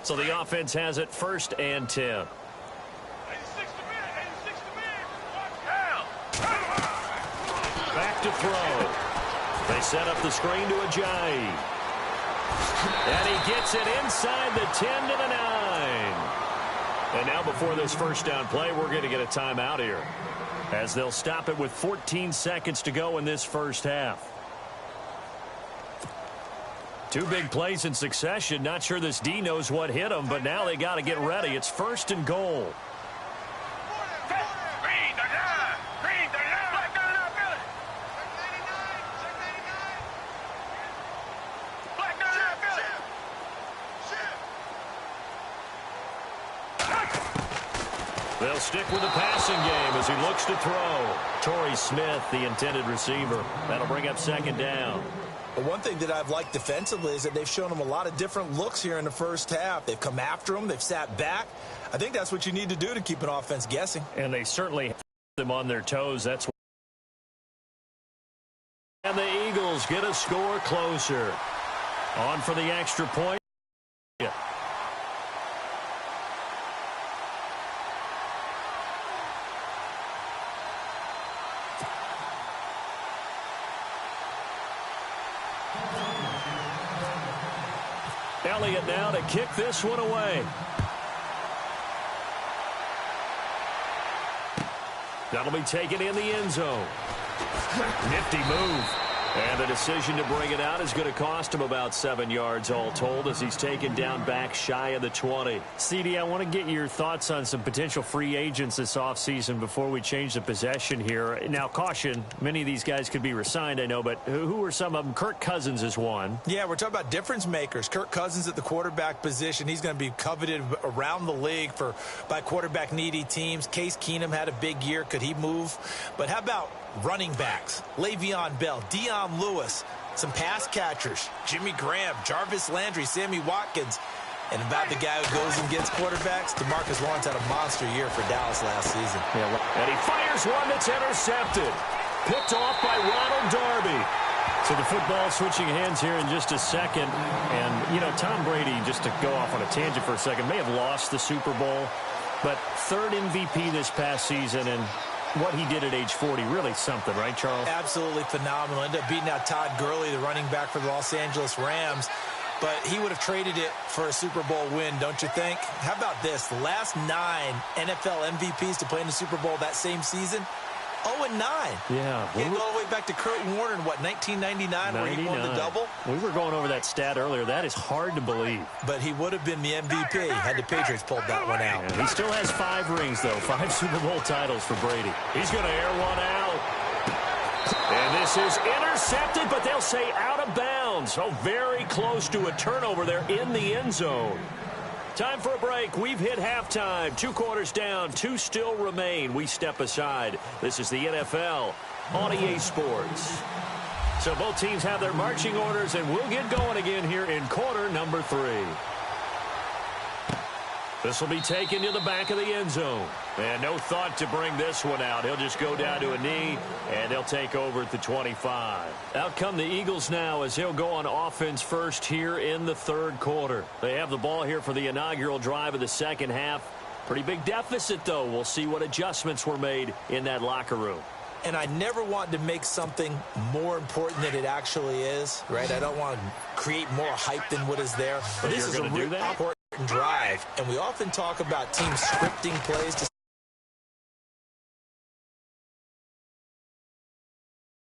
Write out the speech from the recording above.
So the offense has it 1st and 10. Back to throw. They set up the screen to Ajayi. And he gets it inside the 10 to the 9. And now before this first down play, we're going to get a timeout here, as they'll stop it with 14 seconds to go in this first half. 2 big plays in succession. Not sure this D knows what hit them, but now they got to get ready. It's 1st and goal. They'll stick with the passing game as he looks to throw. Torrey Smith, the intended receiver. That'll bring up 2nd down. But one thing that I've liked defensively is that they've shown them a lot of different looks here in the first half. They've come after them. They've sat back. I think that's what you need to do to keep an offense guessing. And they certainly have them on their toes. That's what. And the Eagles get a score closer. On for the extra point. Yeah. Elliott now to kick this one away. That'll be taken in the end zone. Nifty move. And the decision to bring it out is going to cost him about 7 yards all told, as he's taken down back shy of the 20. CD, I want to get your thoughts on some potential free agents this offseason before we change the possession here. Now, caution, many of these guys could be re-signed, I know, but who are some of them? Kirk Cousins is one. Yeah, we're talking about difference makers. Kirk Cousins at the quarterback position. He's going to be coveted around the league by quarterback-needy teams. Case Keenum had a big year. Could he move? But how about running backs? Le'Veon Bell, Dion Lewis, some pass catchers, Jimmy Graham, Jarvis Landry, Sammy Watkins. And about the guy who goes and gets quarterbacks, DeMarcus Lawrence had a monster year for Dallas last season. Yeah, and he fires one that's intercepted. Picked off by Ronald Darby. So the football switching hands here in just a second. And, you know, Tom Brady, just to go off on a tangent for a second, may have lost the Super Bowl, but 3rd MVP this past season, and what he did at age 40, really something, right, Charles? Absolutely phenomenal. Ended up beating out Todd Gurley, the running back for the Los Angeles Rams. But he would have traded it for a Super Bowl win, don't you think? How about this? The last 9 NFL MVPs to play in the Super Bowl that same season, 0-9. Yeah. You go all the way back to Kurt Warner in, what, 1999, where he won the double? We were going over that stat earlier. That is hard to believe. But he would have been the MVP had the Patriots pulled that one out. Yeah, he still has 5 rings, though. 5 Super Bowl titles for Brady. He's going to air one out. And this is intercepted, but they'll say out of bounds. Oh, very close to a turnover there in the end zone. Time for a break. We've hit halftime. 2 quarters down. 2 still remain. We step aside. This is the NFL on EA Sports. So both teams have their marching orders, and we'll get going again here in quarter number 3. This will be taken to the back of the end zone. And no thought to bring this one out. He'll just go down to a knee, and they'll take over at the 25. Out come the Eagles now as he'll go on offense first here in the 3rd quarter. They have the ball here for the inaugural drive of the second half. Pretty big deficit, though. We'll see what adjustments were made in that locker room. And I never want to make something more important than it actually is, right? I don't want to create more hype than what is there. But this is a really important drive, and we often talk about teams scripting plays to